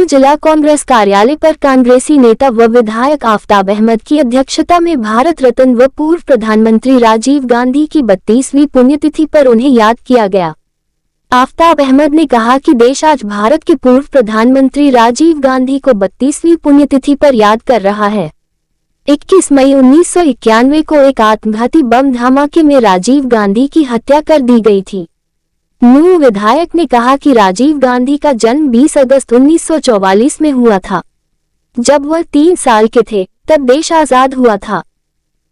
जिला कांग्रेस कार्यालय पर कांग्रेसी नेता व विधायक आफताब अहमद की अध्यक्षता में भारत रत्न व पूर्व प्रधानमंत्री राजीव गांधी की 32वीं पुण्यतिथि पर उन्हें याद किया गया। आफताब अहमद ने कहा कि देश आज भारत के पूर्व प्रधानमंत्री राजीव गांधी को 32वीं पुण्यतिथि पर याद कर रहा है। 21 मई 1991 को एक आत्मघाती बम धमाके में राजीव गांधी की हत्या कर दी गई थी। न्यू विधायक ने कहा कि राजीव गांधी का जन्म 20 अगस्त 1944 में हुआ था। जब वह 3 साल के थे तब देश आजाद हुआ था।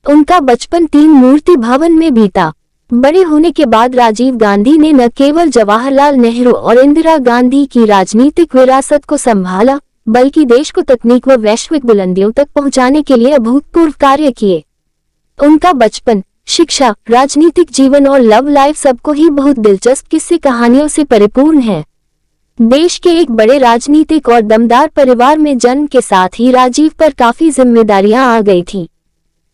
उनका बचपन 3 मूर्ति भवन में बीता। बड़े होने के बाद राजीव गांधी ने न केवल जवाहरलाल नेहरू और इंदिरा गांधी की राजनीतिक विरासत को संभाला, बल्कि देश को तकनीक व वैश्विक बुलंदियों तक पहुंचाने के लिए अभूतपूर्व कार्य किए। उनका बचपन, शिक्षा, राजनीतिक जीवन और लव लाइफ सबको ही बहुत दिलचस्प किस्से कहानियों से परिपूर्ण है। देश के एक बड़े राजनीतिक और दमदार परिवार में जन्म के साथ ही राजीव पर काफी जिम्मेदारियां आ गई थी।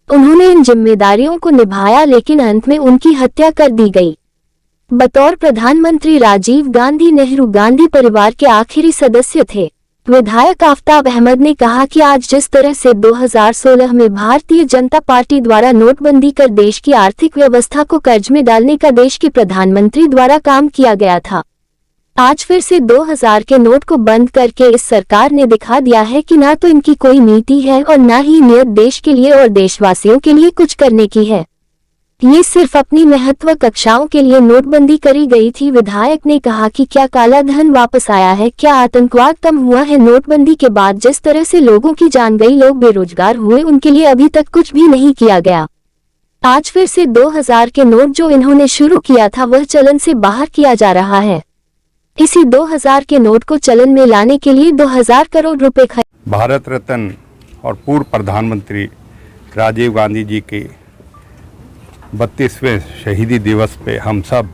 उन्होंने इन जिम्मेदारियों को निभाया, लेकिन अंत में उनकी हत्या कर दी गई। बतौर प्रधानमंत्री राजीव गांधी नेहरू गांधी परिवार के आखिरी सदस्य थे। विधायक आफताब अहमद ने कहा कि आज जिस तरह से 2016 में भारतीय जनता पार्टी द्वारा नोटबंदी कर देश की आर्थिक व्यवस्था को कर्ज में डालने का देश के प्रधानमंत्री द्वारा काम किया गया था, आज फिर से 2000 के नोट को बंद करके इस सरकार ने दिखा दिया है कि ना तो इनकी कोई नीति है और ना ही नियत देश के लिए और देशवासियों के लिए कुछ करने की है। ये सिर्फ अपनी महत्वाकांक्षाओं के लिए नोटबंदी करी गई थी। विधायक ने कहा कि क्या काला धन वापस आया है, क्या आतंकवाद कम हुआ है? नोटबंदी के बाद जिस तरह से लोगों की जान गई, लोग बेरोजगार हुए, उनके लिए अभी तक कुछ भी नहीं किया गया। आज फिर से 2000 के नोट जो इन्होंने शुरू किया था वह चलन से बाहर किया जा रहा है। इसी 2000 के नोट को चलन में लाने के लिए 2000 करोड़ रुपए भारत रत्न और पूर्व प्रधानमंत्री राजीव गांधी जी की 32वें शहीदी दिवस पे हम सब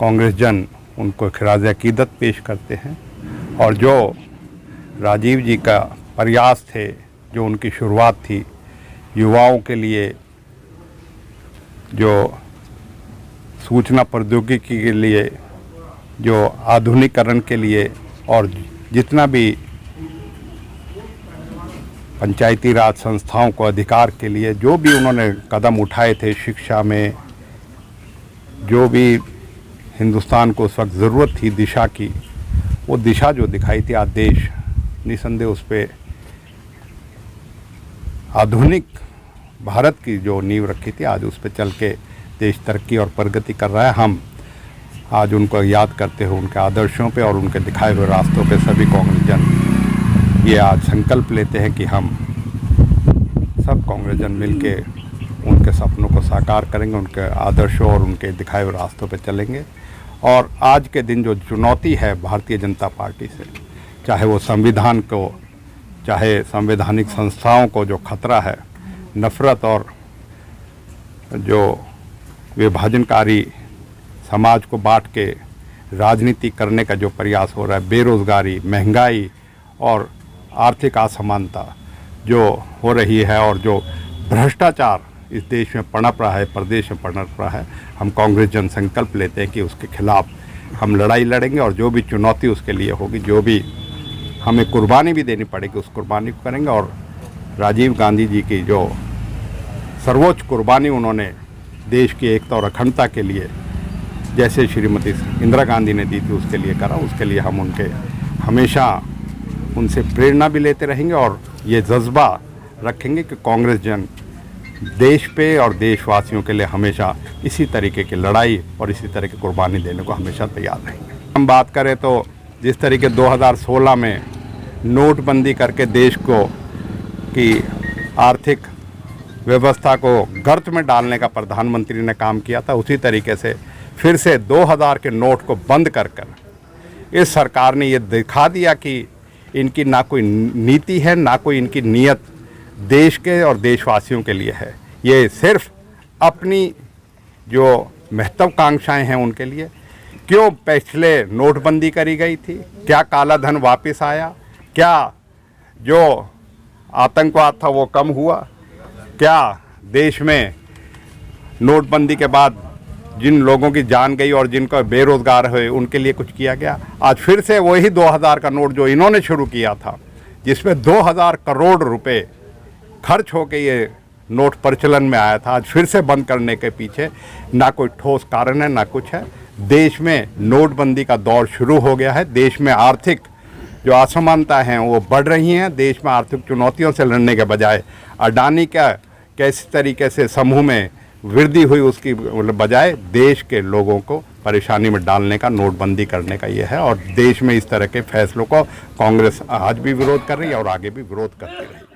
कांग्रेस जन उनको खिराज अकीदत पेश करते हैं। और जो राजीव जी का प्रयास थे, जो उनकी शुरुआत थी युवाओं के लिए, जो सूचना प्रौद्योगिकी के लिए, जो आधुनिकीकरण के लिए, और जितना भी पंचायती राज संस्थाओं को अधिकार के लिए जो भी उन्होंने कदम उठाए थे, शिक्षा में जो भी हिंदुस्तान को उस वक्त ज़रूरत थी दिशा की, वो दिशा जो दिखाई थी, आज देश निसंदेह उस पर आधुनिक भारत की जो नींव रखी थी, आज उस पर चल के देश तरक्की और प्रगति कर रहा है। हम आज उनको याद करते हुए उनके आदर्शों पे और उनके दिखाए हुए रास्तों पे सभी कांग्रेस जन ये आज संकल्प लेते हैं कि हम सब कांग्रेस जन मिलके उनके सपनों को साकार करेंगे, उनके आदर्शों और उनके दिखाए हुए रास्तों पे चलेंगे। और आज के दिन जो चुनौती है भारतीय जनता पार्टी से, चाहे वो संविधान को, चाहे संवैधानिक संस्थाओं को जो खतरा है, नफ़रत और जो विभाजनकारी समाज को बांट के राजनीति करने का जो प्रयास हो रहा है, बेरोज़गारी, महंगाई और आर्थिक असमानता जो हो रही है, और जो भ्रष्टाचार इस देश में पनप रहा है, प्रदेश में पनप रहा है, हम कांग्रेस जन संकल्प लेते हैं कि उसके खिलाफ हम लड़ाई लड़ेंगे और जो भी चुनौती उसके लिए होगी, जो भी हमें कुर्बानी भी देनी पड़ेगी, उस कुर्बानी को करेंगे। और राजीव गांधी जी की जो सर्वोच्च कुर्बानी उन्होंने देश की एकता और अखंडता के लिए, जैसे श्रीमती इंदिरा गांधी ने दी थी, उसके लिए करा, उसके लिए हम उनके हमेशा उनसे प्रेरणा भी लेते रहेंगे और ये जज्बा रखेंगे कि कांग्रेस जन देश पे और देशवासियों के लिए हमेशा इसी तरीके की लड़ाई और इसी तरह की कुर्बानी देने को हमेशा तैयार रहेंगे। हम बात करें तो जिस तरीके 2016 में नोटबंदी करके देश को की आर्थिक व्यवस्था को गर्त में डालने का प्रधानमंत्री ने काम किया था, उसी तरीके से फिर से 2000 के नोट को बंद कर इस सरकार ने ये दिखा दिया कि इनकी ना कोई नीति है, ना कोई इनकी नीयत देश के और देशवासियों के लिए है। ये सिर्फ अपनी जो महत्वाकांक्षाएं हैं उनके लिए। क्यों पिछले नोटबंदी करी गई थी? क्या काला धन वापस आया? क्या जो आतंकवाद था वो कम हुआ? क्या देश में नोटबंदी के बाद जिन लोगों की जान गई और जिनको बेरोजगार हुए उनके लिए कुछ किया गया? आज फिर से वही 2000 का नोट जो इन्होंने शुरू किया था, जिसमें 2000 करोड़ रुपए खर्च होके ये नोट प्रचलन में आया था, आज फिर से बंद करने के पीछे ना कोई ठोस कारण है ना कुछ है। देश में नोटबंदी का दौर शुरू हो गया है। देश में आर्थिक जो असमानता हैं वो बढ़ रही हैं। देश में आर्थिक चुनौतियों से लड़ने के बजाय अडानी का कैसे तरीके से समूह में वृद्धि हुई उसकी बजाय देश के लोगों को परेशानी में डालने का, नोटबंदी करने का ये है। और देश में इस तरह के फैसलों को कांग्रेस आज भी विरोध कर रही है और आगे भी विरोध करती रहेगी।